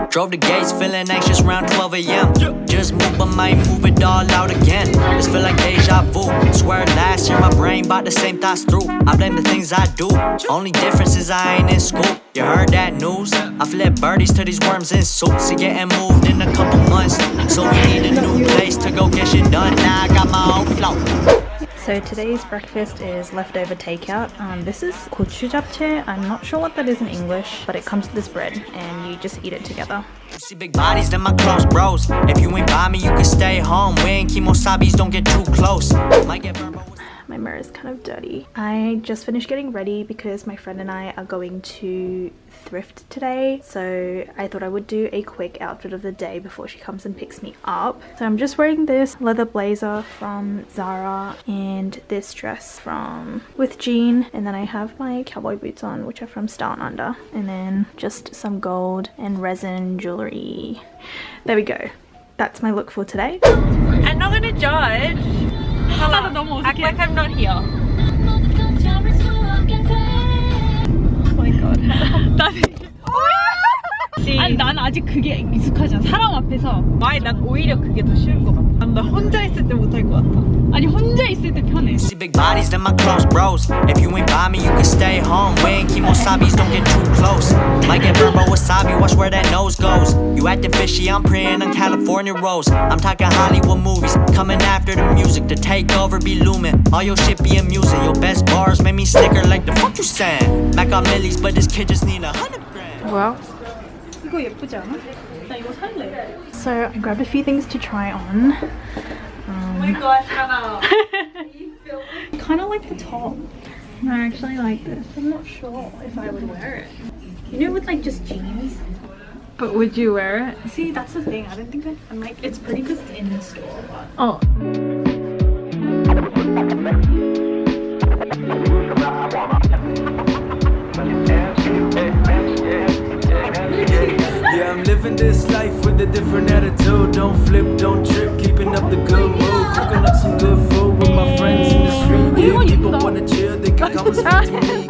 Drove the gates, feeling anxious around 12 a.m. Just moved, but might move it all out again. This feel like deja vu. Swear last year my brain bought the same thoughts through. I blame the things I do. Only difference is I ain't in school. You heard that news? I flip birdies to these worms in suits. See, getting moved in a couple months. So we need a new place to go get shit done. Now I got my own flow. So today's breakfast is leftover takeout. This is gochujapchae. I'm not sure what that is in English, but it comes with this bread and you just eat it together. You see big bodies, then my close bros. If you ain't by me, you can stay home. We ain't kimosabis, don't get too close. Might get burned. My mirror is kind of dirty. I just finished getting ready because my friend and I are going to thrift today, so I thought I would do a quick outfit of the day before she comes and picks me up. So I'm just wearing this leather blazer from Zara and this dress from with jean, and then I have my cowboy boots on, which are from Down Under, and then just some gold and resin jewelry. There we go. That's my look for today. I'm not gonna judge. Act like I'm not here. Oh my god. 아니 난 아직 그게 익숙하지 않아. 사람 앞에서. 아니 난 오히려 그게 더 쉬운 것 같아. 나 혼자 있을 때 못할 것 같아. 아니 혼자 있을 때 편해. See big bodies, then my close bros. If you ain't by me, you can stay home. We ain't kimosabis, don't get too close. Might get burned by wasabi, watch where that nose goes. You acting fishy, I'm preying on California rolls. I'm talking Hollywood movies, coming after the music. The takeover be looming, all your shit be amusing. Your best bars made me snicker like the fuck you saying. Mac on millies, but this kid just need 100 grand. Well, 이거 예쁘지 않아? 나 이거 살래. so I grabbed a few things to try on. Oh my gosh, Hannah. I kind of like the top. I actually like this. I'm not sure if I would wear it. You know, with like just jeans. But would you wear it? See, that's the thing. I don't think I'm like, it's pretty because it's in the store. But Oh. Yeah, I'm living this life with a different attitude. Don't flip, don't trip, keeping up the good mood. Cooking up some good food with my friends in the street. Yeah, people wanna chill, they can come and speak to me.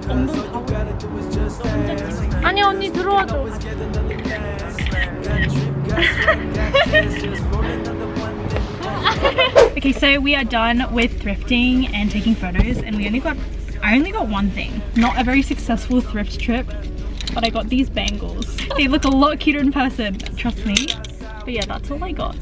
All you gotta do is just ask. 아니 언니 들어와줘. Okay, so we are done with thrifting and taking photos, and I only got one thing. Not a very successful thrift trip, but I got these bangles. They look a lot cuter in person, trust me. But yeah, that's all I got.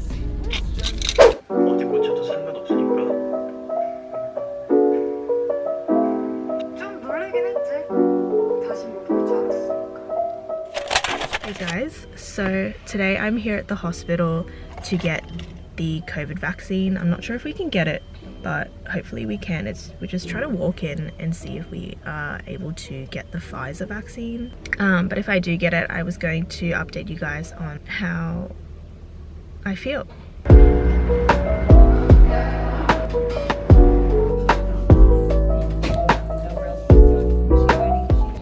hey guys, so today I'm here at the hospital to get the COVID vaccine. I'm not sure if we can get it, but hopefully we can. We're just trying to walk in and see if we are able to get the Pfizer vaccine. But if I do get it, I was going to update you guys on how I feel.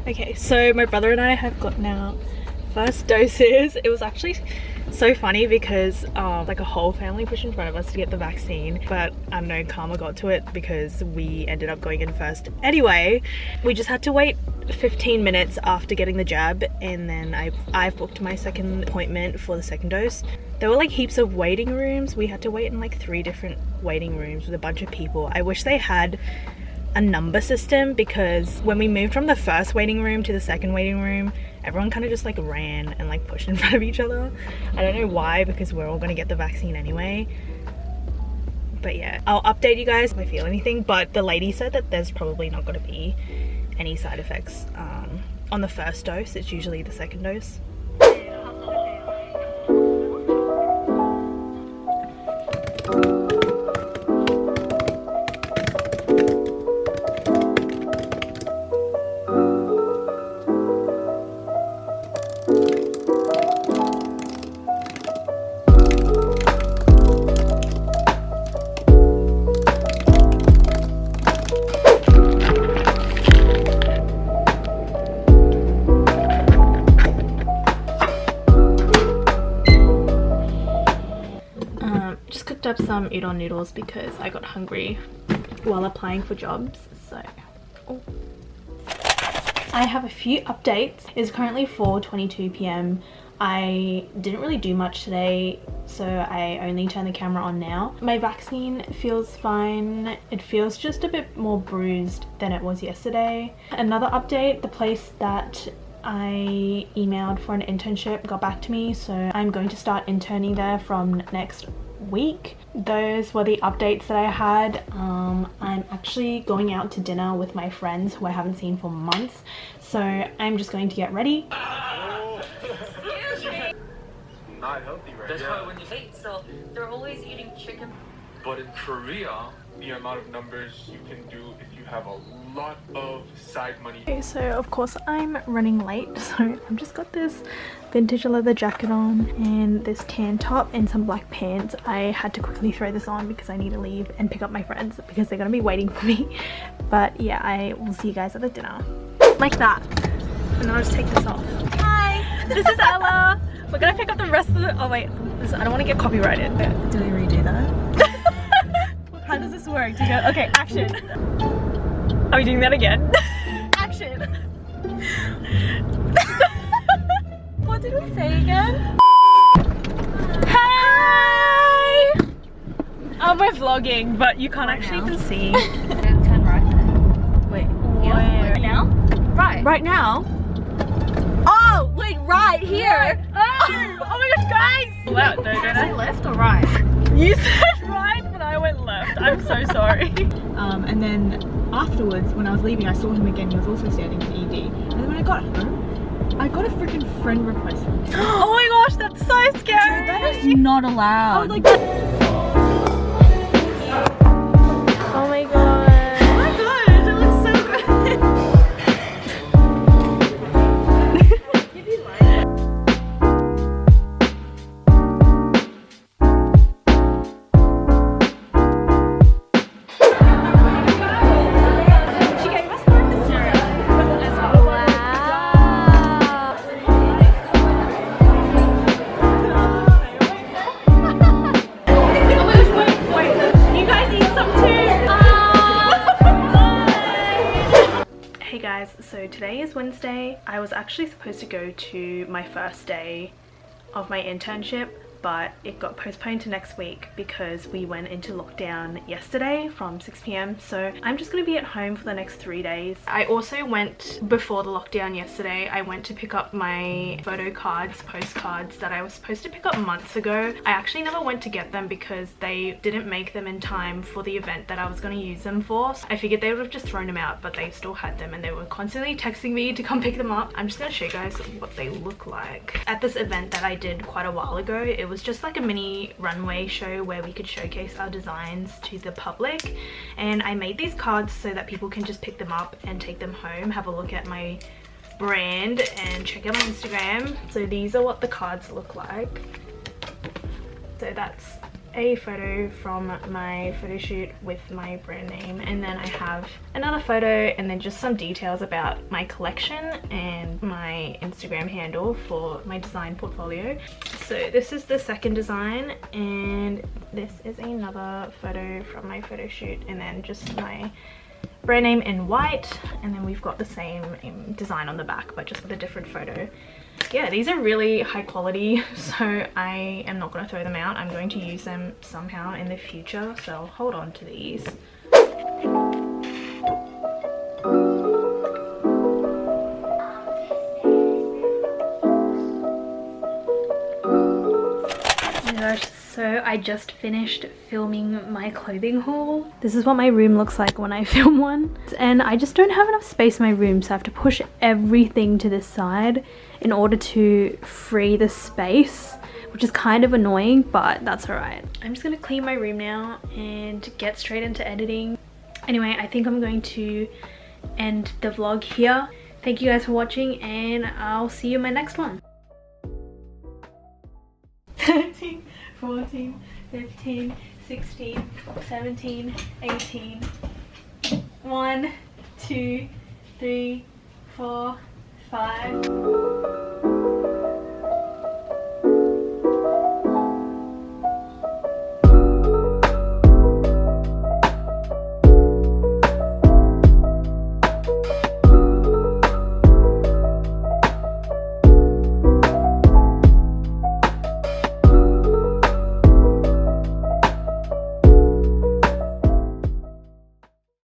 Okay, so my brother and I have gotten our first doses. It was actually so funny because like a whole family pushed in front of us to get the vaccine, but I don't know, karma got to it because we ended up going in first anyway. We just had to wait 15 minutes after getting the jab, and then I've booked my second appointment for the second dose. There were like heaps of waiting rooms. We had to wait in like 3 different waiting rooms with a bunch of people. I wish they had a number system, because when we moved from the first waiting room to the second waiting room, everyone kind of just like ran and like pushed in front of each other. I don't know why, because we're all gonna get the vaccine anyway. But yeah, I'll update you guys if I feel anything, but the lady said that there's probably not gonna be any side effects on the first dose. It's usually the second dose. cooked up some udon noodles because I got hungry while applying for jobs, so I have a few updates. It's currently 4:22 p.m. I didn't really do much today, so I only turned the camera on now. My vaccine feels fine. It feels just a bit more bruised than it was yesterday. Another update, the place that I emailed for an internship got back to me, so I'm going to start interning there from next week. Those were the updates that I had. I'm actually going out to dinner with my friends who I haven't seen for months, so I'm just going to get ready. Not healthy, right? That's why when you eat, so they're always eating chicken. But in Korea, the amount of numbers you can do if you have a lot of side money. Okay, so of course I'm running late, so I've just got this vintage leather jacket on and this tan top and some black pants. I had to quickly throw this on because I need to leave and pick up my friends because they're gonna be waiting for me. But yeah, I will see you guys at the dinner. Like that. And then I'll just take this off. Hi, this is Ella. We're gonna pick up the rest of the, oh wait, I don't want to get copyrighted. Do we redo that? How does this work? Do you go, okay, action. Are we doing that again? Action. What did we say again? Hi! We're vlogging, but you can't actually even see. Turn right. Wait, Where? right now? Right. Right now? Oh, wait, right here. Oh my gosh, guys! Wow, no, Did I say left or right? You said right, but I went left. I'm so sorry. And then afterwards, when I was leaving, I saw him again. He was also standing in ED. And then when I got home, I got a freaking friend request from him. Oh my gosh, that's so scary. Dude, that is not allowed. I was like, oh my god. oh my god, it looks so good. So today is Wednesday. I was actually supposed to go to my first day of my internship, but it got postponed to next week because we went into lockdown yesterday from 6 p.m. So I'm just going to be at home for the next 3 days. I also went, before the lockdown yesterday, I went to pick up my photo cards, postcards that I was supposed to pick up months ago. I actually never went to get them because they didn't make them in time for the event that I was going to use them for. So I figured they would have just thrown them out, but they still had them and they were constantly texting me to come pick them up. I'm just going to show you guys what they look like. At this event that I did quite a while ago, it was just like a mini runway show where we could showcase our designs to the public, and I made these cards so that people can just pick them up and take them home, have a look at my brand and check out my Instagram. So these are what the cards look like. So that's a photo from my photo shoot with my brand name, and then I have another photo and then just some details about my collection and my Instagram handle for my design portfolio. So this is the second design, and this is another photo from my photo shoot, and then just my brand name in white, and then we've got the same design on the back but just with a different photo. Yeah, these are really high quality, so I am not going to throw them out. I'm going to use them somehow in the future, so I'll hold on to these. So I just finished filming my clothing haul. This is what my room looks like when I film one. And I just don't have enough space in my room, so I have to push everything to this side in order to free the space, which is kind of annoying, but that's alright. I'm just gonna clean my room now and get straight into editing. Anyway, I think I'm going to end the vlog here. Thank you guys for watching, and I'll see you in my next one. 13, 14, 15, 16, 17, 18. 1, 2, 3, 4, 5.